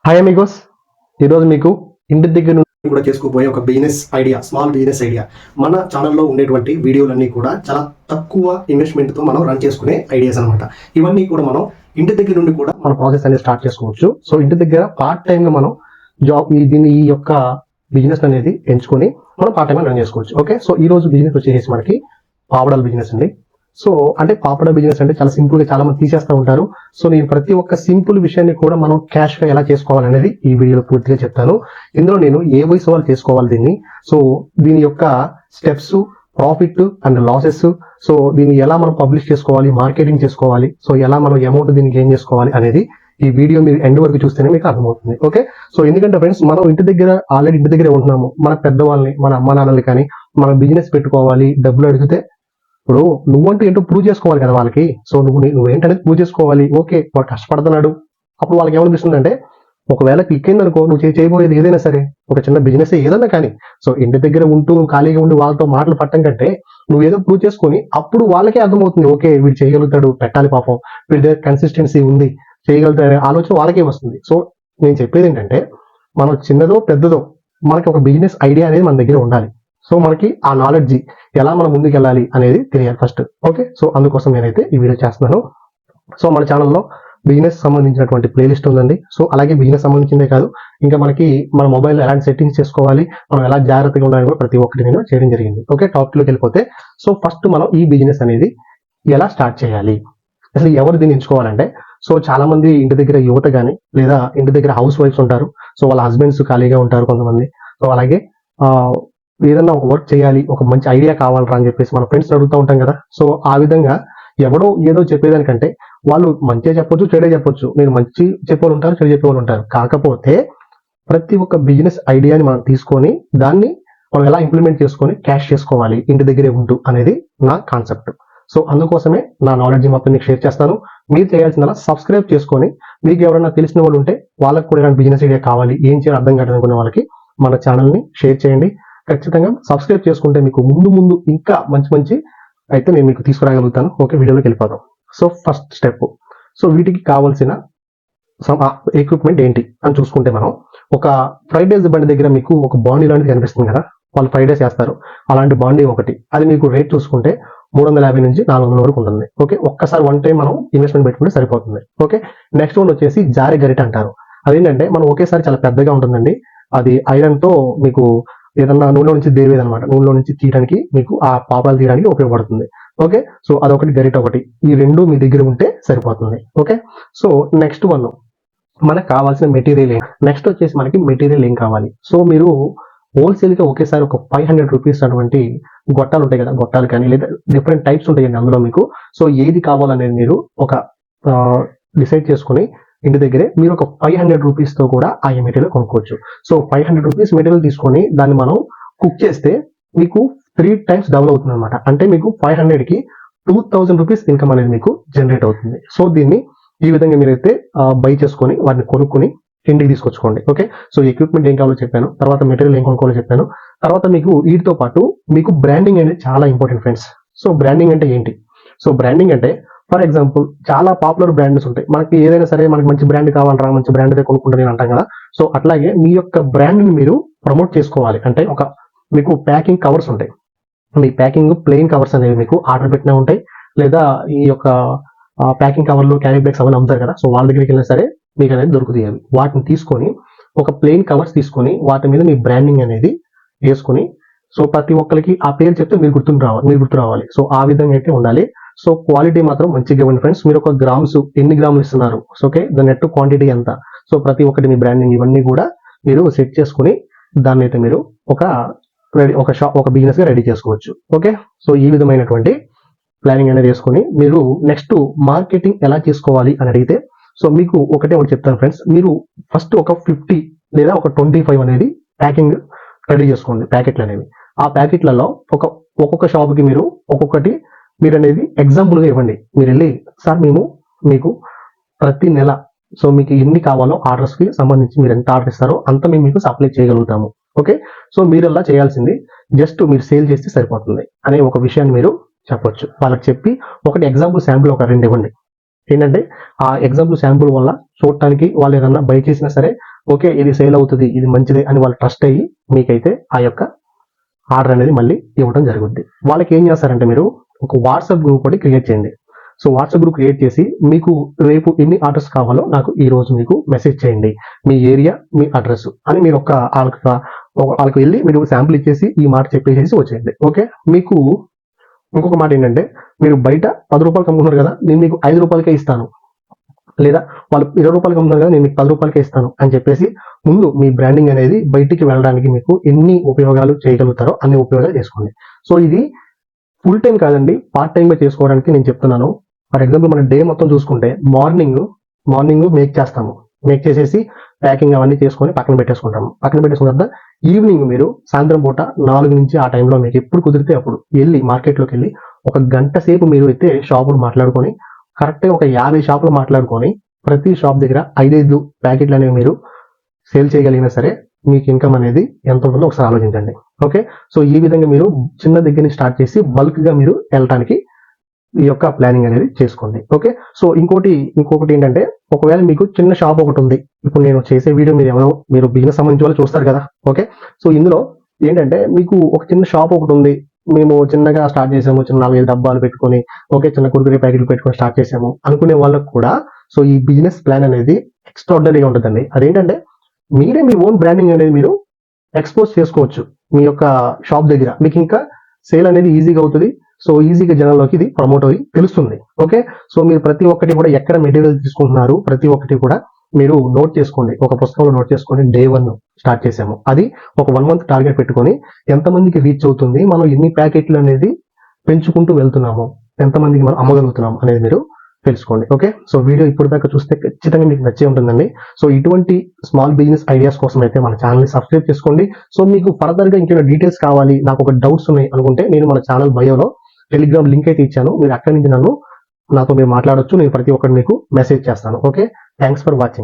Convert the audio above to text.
Hi Amigos, ఈరోజు మీకు ఇంటి దగ్గర నుండి కూడా చేసుకోబోయే ఒక business idea, small business idea. మన ఛానల్లో ఉండేటువంటి వీడియోలన్నీ కూడా చాలా తక్కువ ఇన్వెస్ట్మెంట్తో మనం రన్ చేసుకునే ఐడియాస్ అనమాట. ఇవన్నీ కూడా మనం ఇంటి దగ్గర నుండి కూడా మన ప్రాసెస్ అనేది స్టార్ట్ చేసుకోవచ్చు. సో ఇంటి దగ్గర పార్ట్ టైంగా మనం జాబ్ ఈ యొక్క బిజినెస్ అనేది ఎంచుకొని మనం పార్ట్ టైంగా రన్ చేసుకోవచ్చు. ఓకే, సో ఈ రోజు బిజినెస్ వచ్చేసి మనకి పాపడాల బిజినెస్ అండి. సో అంటే పాపడ బిజినెస్ అంటే చాలా సింపుల్ గా చాలా మంది తీసేస్తూ ఉంటారు. సో నేను ప్రతి ఒక్క సింపుల్ విషయాన్ని కూడా మనం క్యాష్ గా ఎలా చేసుకోవాలనేది ఈ వీడియోలో పూర్తిగా చెప్తాను. ఇందులో నేను ఏ వయసు వాళ్ళు చేసుకోవాలి దీన్ని, సో దీని యొక్క steps, profit and losses, so దీన్ని ఎలా మనం పబ్లిష్ చేసుకోవాలి, మార్కెటింగ్ చేసుకోవాలి, సో ఎలా మనం అమౌంట్ దీన్ని గెయిన్ చేసుకోవాలి అనేది ఈ వీడియో మీరు ఎండ్ వరకు చూస్తేనే మీకు అర్థమవుతుంది. ఓకే, సో ఎందుకంటే ఫ్రెండ్స్ మనం ఇంటి దగ్గర ఆల్రెడీ ఇంటి దగ్గరే ఉంటున్నాము. మన పెద్దవాళ్ళని, మన అమ్మ నాన్నల్ని కానీ మనం బిజినెస్ పెట్టుకోవాలి, డబ్బులు అడిగితే ఇప్పుడు నువ్వంటూ ఏంటో ప్రూవ్ చేసుకోవాలి కదా వాళ్ళకి. సో నువ్వేంటనేది ప్రూవ్ చేసుకోవాలి. ఓకే, వాడు కష్టపడుతున్నాడు, అప్పుడు వాళ్ళకి ఏమనిపిస్తుంది అంటే ఒకవేళ క్లిక్ అయిందనుకో నువ్వు చేయబోయేది ఏదైనా సరే, ఒక చిన్న బిజినెస్ ఏదైనా కానీ, సో ఇంటి దగ్గర ఉంటూ నువ్వు ఖాళీగా ఉండి వాళ్ళతో మాటలు పట్టం కంటే నువ్వు ఏదో ప్రూవ్ చేసుకొని అప్పుడు వాళ్ళకే అర్థమవుతుంది, ఓకే వీడు చేయగలుగుతాడు, పెట్టాలి పాపం, వీడి దగ్గర కన్సిస్టెన్సీ ఉంది, చేయగలుగుతాడు ఆలోచన వాళ్ళకే వస్తుంది. సో నేను చెప్పేది ఏంటంటే మనం చిన్నదో పెద్దదో మనకి ఒక బిజినెస్ ఐడియా అనేది మన దగ్గర ఉండాలి. సో మనకి ఆ నాలెడ్జ్ ఎలా మనం ముందుకు వెళ్ళాలి అనేది తెలియాలి ఫస్ట్. ఓకే, సో అందుకోసం నేనైతే ఈ వీడియో చేస్తున్నాను. సో మన ఛానల్లో బిజినెస్ సంబంధించినటువంటి ప్లేలిస్ట్ ఉందండి. సో అలాగే బిజినెస్ సంబంధించిందే కాదు, ఇంకా మనకి మన మొబైల్ ఎలాంటి సెట్టింగ్స్ చేసుకోవాలి, మనం ఎలా జాగ్రత్తగా ఉండాలని కూడా ప్రతి ఒక్కటి నేను చేయడం జరిగింది. ఓకే, టాపిక్లోకి వెళ్ళిపోతే, సో ఫస్ట్ మనం ఈ బిజినెస్ అనేది ఎలా స్టార్ట్ చేయాలి, అసలు ఎవరు దీన్ని ఎంచుకోవాలంటే, సో చాలా మంది ఇంటి దగ్గర యువత కానీ లేదా ఇంటి దగ్గర హౌస్ వైఫ్స్ ఉంటారు. సో వాళ్ళ హస్బెండ్స్ ఖాళీగా ఉంటారు కొంతమంది. సో అలాగే ఏదన్నా ఒక వర్క్ చేయాలి, ఒక మంచి ఐడియా కావాలరా అని చెప్పేసి మన ఫ్రెండ్స్ అడుగుతూ ఉంటాం కదా. సో ఆ విధంగా ఎవడో ఏదో చెప్పేదానికంటే వాళ్ళు మంచిగా చెప్పొచ్చు, చెడే చెప్పొచ్చు. నేను మంచి చెప్పేవాళ్ళు ఉంటారు, చెడు చెప్పేవాళ్ళు ఉంటారు. కాకపోతే ప్రతి ఒక్క బిజినెస్ ఐడియాని మనం తీసుకొని దాన్ని మనం ఎలా ఇంప్లిమెంట్ చేసుకొని క్యాష్ చేసుకోవాలి ఇంటి దగ్గరే ఉంటూ అనేది నా కాన్సెప్ట్. సో అందుకోసమే నా నాలెడ్జ్ మొత్తం మీకు షేర్ చేస్తాను. మీరు చేయాల్సిందలా సబ్స్క్రైబ్ చేసుకొని, మీకు ఎవరైనా తెలిసిన వాళ్ళు ఉంటే వాళ్ళకి కూడా ఇలాంటి బిజినెస్ ఐడియా కావాలి, ఏం చేయాలి అర్థం కాదనుకునే వాళ్ళకి మన ఛానల్ని షేర్ చేయండి. ఖచ్చితంగా సబ్స్క్రైబ్ చేసుకుంటే మీకు ముందు ఇంకా మంచి అయితే నేను మీకు తీసుకురాగలుగుతాను. ఓకే, వీడియోలోకి వెళ్ళిపోదాం. సో ఫస్ట్ స్టెప్, సో వీటికి కావాల్సిన ఎక్విప్మెంట్ ఏంటి అని చూసుకుంటే, మనం ఒక ఫ్రైడ్ రైస్ బండి దగ్గర మీకు ఒక బాండీ లాంటిది కనిపిస్తుంది కదా, వాళ్ళు ఫ్రైడ్ రైస్ చేస్తారు, అలాంటి బాండీ ఒకటి. అది మీకు రేట్ చూసుకుంటే 350 నుంచి 400 వరకు ఉంటుంది. ఓకే, ఒక్కసారి వన్ టైం మనం ఇన్వెస్ట్మెంట్ పెట్టుకుంటే సరిపోతుంది. ఓకే, నెక్స్ట్ వన్ వచ్చేసి జారి గరిట అంటారు. అదేంటంటే మనం ఒకేసారి చాలా పెద్దగా ఉంటుందండి. అది ఐరన్ తో మీకు ఏదన్నా నూనెలో నుంచి దేవేది అనమాట, నూనెలో నుంచి తీయడానికి మీకు ఆ పాపాలు తీయడానికి ఉపయోగపడుతుంది. ఓకే, సో అదొకటి, గరిట ఒకటి, ఈ రెండు మీ దగ్గర ఉంటే సరిపోతుంది. ఓకే, సో నెక్స్ట్ వన్ మనకు కావాల్సిన మెటీరియల్ నెక్స్ట్ వచ్చేసి మనకి మెటీరియల్ ఏం కావాలి. సో మీరు హోల్సేల్ గా ఒకేసారి ఒక 500 రూపీస్ అటువంటి గొట్టాలు ఉంటాయి కదా, గొట్టాలు కానీ లేదా డిఫరెంట్ టైప్స్ ఉంటాయండి అందులో మీకు. సో ఏది కావాలనేది మీరు ఒక డిసైడ్ చేసుకుని ఇంటి దగ్గరే మీరు ఒక 500 రూపీస్ తో కూడా ఆ మెటీరియల్ కొనుక్కోవచ్చు. సో 500 రూపీస్ మెటీరియల్ తీసుకొని దాన్ని మనం కుక్ చేస్తే మీకు 3 times డబుల్ అవుతుంది అనమాట. అంటే మీకు 500 కి 2000 రూపీస్ ఇన్కమ్ అనేది మీకు జనరేట్ అవుతుంది. సో దీన్ని ఈ విధంగా మీరైతే బై చేసుకొని వాటిని కొనుక్కొని ఇంటికి తీసుకొచ్చుకోండి. ఓకే, సో ఎక్విప్మెంట్ ఏం కావాలో చెప్పాను, తర్వాత మెటీరియల్ ఏం కొనుక్కోవాలో చెప్పాను, తర్వాత మీకు వీటితో పాటు మీకు బ్రాండింగ్ అనేది చాలా ఇంపార్టెంట్ ఫ్రెండ్స్. సో బ్రాండింగ్ అంటే ఏంటి? సో బ్రాండింగ్ అంటే ఫర్ ఎగ్జాంపుల్ చాలా పాపులర్ బ్రాండ్స్ ఉంటాయి. మనకి ఏదైనా సరే మనకి మంచి బ్రాండ్ కావాలరా, మంచి బ్రాండ్ కొనుక్కుంటే నేను అంటాం కదా. సో అట్లాగే మీ యొక్క బ్రాండ్ ని మీరు ప్రమోట్ చేసుకోవాలి అంటే మీకు ప్యాకింగ్ కవర్స్ ఉంటాయి. మీ ప్యాకింగ్ ప్లెయిన్ కవర్స్ అనేవి మీకు ఆర్డర్ పెట్టినా ఉంటాయి, లేదా ఈ యొక్క ప్యాకింగ్ కవర్లు, క్యారీ బ్యాగ్స్ అవన్నీ అమ్ముతారు కదా. సో వాళ్ళ దగ్గరికి వెళ్ళినా సరే మీకు అనేది దొరుకుతాయి. అవి వాటిని తీసుకొని ఒక ప్లెయిన్ కవర్స్ తీసుకొని వాటి మీద మీ బ్రాండింగ్ అనేది వేసుకొని, సో ప్రతి ఒక్కరికి ఆ పేరు చెప్తే మీరు గుర్తు రావాలి. సో ఆ విధంగా అయితే ఉండాలి. సో క్వాలిటీ మాత్రం మంచిగా ఇవ్వండి ఫ్రెండ్స్. మీరు ఒక గ్రామ్స్ ఎన్ని గ్రాములు ఇస్తున్నారు, ఓకే, దాని నెట్ క్వాంటిటీ ఎంత, సో ప్రతి ఒక్కటి మీ బ్రాండింగ్ ఇవన్నీ కూడా మీరు సెట్ చేసుకుని దాన్ని అయితే మీరు ఒక బిజినెస్ గా రెడీ చేసుకోవచ్చు. ఓకే, సో ఈ విధమైనటువంటి ప్లానింగ్ అనేది వేసుకొని మీరు నెక్స్ట్ మార్కెటింగ్ ఎలా చేసుకోవాలి అని అడిగితే, సో మీకు ఒకటి చెప్తాను ఫ్రెండ్స్. మీరు ఫస్ట్ ఒక 50 లేదా ఒక 25 అనేది ప్యాకింగ్ రెడీ చేసుకోండి, ప్యాకెట్లు అనేవి. ఆ ప్యాకెట్లలో ఒక్కొక్క షాప్ కి మీరు ఒక్కొక్కటి మీరు అనేది ఎగ్జాంపుల్ గా ఇవ్వండి. మీరు వెళ్ళి, సార్ మేము మీకు ప్రతి నెల సో మీకు ఎన్ని కావాలో ఆర్డర్స్ కి సంబంధించి మీరు ఎంత ఆర్డర్ ఇస్తారో అంత మేము మీకు సప్లై చేయగలుగుతాము. ఓకే, సో మీరు అలా చేయాల్సింది జస్ట్ మీరు సేల్ చేస్తే సరిపోతుంది అనే ఒక విషయాన్ని మీరు చెప్పొచ్చు. వాళ్ళకి చెప్పి ఒకటి ఎగ్జాంపుల్ శాంపుల్ ఒక 2 ఇవ్వండి. ఏంటంటే ఆ ఎగ్జాంపుల్ శాంపుల్ వల్ల చూడటానికి వాళ్ళు ఏదన్నా బై చేసినా సరే ఓకే ఇది సేల్ అవుతుంది ఇది మంచిదే అని వాళ్ళు ట్రస్ట్ అయ్యి మీకైతే ఆ యొక్క ఆర్డర్ అనేది మళ్ళీ ఇవ్వడం జరుగుద్ది. వాళ్ళకి ఏం చేస్తారంటే మీరు ఒక వాట్సాప్ గ్రూప్ ఒకటి క్రియేట్ చేయండి. సో వాట్సాప్ గ్రూప్ క్రియేట్ చేసి మీకు రేపు ఎన్ని ఆర్డర్స్ కావాలో నాకు ఈ రోజు మీకు మెసేజ్ చేయండి, మీ ఏరియా మీ అడ్రస్ అని మీరు వాళ్ళకి వెళ్ళి మీరు శాంపుల్ ఇచ్చేసి ఈ మాట చెప్పేసి వచ్చేయండి. ఓకే, మీకు ఇంకొక మాట ఏంటంటే మీరు బయట 10 రూపాయలకి అమ్ముతున్నారు కదా, నేను మీకు 5 రూపాయలకే ఇస్తాను, లేదా వాళ్ళు 20 రూపాయలకి అమ్ముతున్నారు కదా, నేను మీకు 10 రూపాయలకే ఇస్తాను అని చెప్పేసి ముందు మీ బ్రాండింగ్ అనేది బయటికి వెళ్ళడానికి మీకు ఎన్ని ఉపయోగాలు చేయగలుగుతారో అన్ని ఉపయోగాలు చేసుకోండి. సో ఇది ఫుల్ టైం కాదండి, పార్ట్ టైం గా చేసుకోవడానికి నేను చెప్తున్నాను. ఫర్ ఎగ్జాంపుల్ మన డే మొత్తం చూసుకుంటే మార్నింగ్ మేక్ చేసేసి ప్యాకింగ్ అవన్నీ చేసుకొని పక్కన పెట్టేసుకుంటాము. పక్కన పెట్టేసుకున్న తర్వాత ఈవినింగ్ మీరు సాయంత్రం పూట 4 నుంచి ఆ టైంలో మీకు ఎప్పుడు కుదిరితే అప్పుడు వెళ్ళి మార్కెట్లోకి వెళ్ళి ఒక గంట సేపు మీరు అయితే షాపులు మాట్లాడుకొని కరెక్ట్గా ఒక 50 షాపులు మాట్లాడుకొని ప్రతి షాప్ దగ్గర 5 ప్యాకెట్లు అనేవి మీరు సేల్ చేయగలిగినా సరే మీకు ఇన్కమ్ అనేది ఎంత ఉంటుందో ఒకసారి ఆలోచించండి. ఓకే, సో ఈ విధంగా మీరు చిన్న దగ్గర నుంచి స్టార్ట్ చేసి బల్క్ గా మీరు వెళ్ళటానికి ఈ యొక్క ప్లానింగ్ అనేది చేసుకోండి. ఓకే, సో ఇంకొకటి ఏంటంటే ఒకవేళ మీకు చిన్న షాప్ ఒకటి ఉంది, ఇప్పుడు నేను చేసే వీడియో మీరు బిజినెస్ సంబంధించి వాళ్ళు చూస్తారు కదా. ఓకే, సో ఇందులో ఏంటంటే మీకు ఒక చిన్న షాప్ ఒకటి ఉంది, మేము చిన్నగా స్టార్ట్ చేసాము, చిన్న 4-5 డబ్బాలు పెట్టుకొని ఓకే చిన్న కుర్కురే ప్యాకెట్లు పెట్టుకొని స్టార్ట్ చేసాము అనుకునే వాళ్ళకు కూడా సో ఈ బిజినెస్ ప్లాన్ అనేది ఎక్స్ట్రార్డినరీగా ఉంటుందండి. అదేంటంటే మీరే మీ ఓన్ బ్రాండింగ్ అనేది మీరు ఎక్స్పోజ్ చేసుకోవచ్చు మీ యొక్క షాప్ దగ్గర, మీకు ఇంకా సేల్ అనేది ఈజీగా అవుతుంది. సో ఈజీగా జనాల్లోకి ఇది ప్రమోట్ అయ్యి తెలుస్తుంది. ఓకే, సో మీరు ప్రతి ఒక్కటి కూడా ఎక్కడ మెటీరియల్ తీసుకుంటున్నారు ప్రతి ఒక్కటి కూడా మీరు నోట్ చేసుకోండి, ఒక పుస్తకంలో నోట్ చేసుకొని డే 1 స్టార్ట్ చేసాము, అది ఒక 1 మంత్ టార్గెట్ పెట్టుకొని ఎంతమందికి రీచ్ అవుతుంది, మనం ఎన్ని ప్యాకెట్లు అనేది పెంచుకుంటూ వెళ్తున్నాము, ఎంతమందికి మనం అమ్మగలుగుతున్నాం అనేది మీరు తెలుసుకోండి. ఓకే, సో వీడియో ఇప్పుడు దాకా చూస్తే ఖచ్చితంగా మీకు నచ్చే ఉంటుందండి. సో ఇటువంటి స్మాల్ బిజినెస్ ఐడియాస్ కోసం అయితే మన ఛానల్ని సబ్స్క్రైబ్ చేసుకోండి. సో మీకు ఫర్దర్ గా ఇంకేమైనా డీటెయిల్స్ కావాలి, నాకు ఒక డౌట్స్ ఉన్నాయి అనుకుంటే నేను మన ఛానల్ బయోలో టెలిగ్రామ్ లింక్ అయితే ఇచ్చాను, మీరు అక్కడి నుంచి నాతో మీరు మాట్లాడొచ్చు, నేను ప్రతి ఒక్కటి మీకు మెసేజ్ చేస్తాను. Okay, thanks for watching.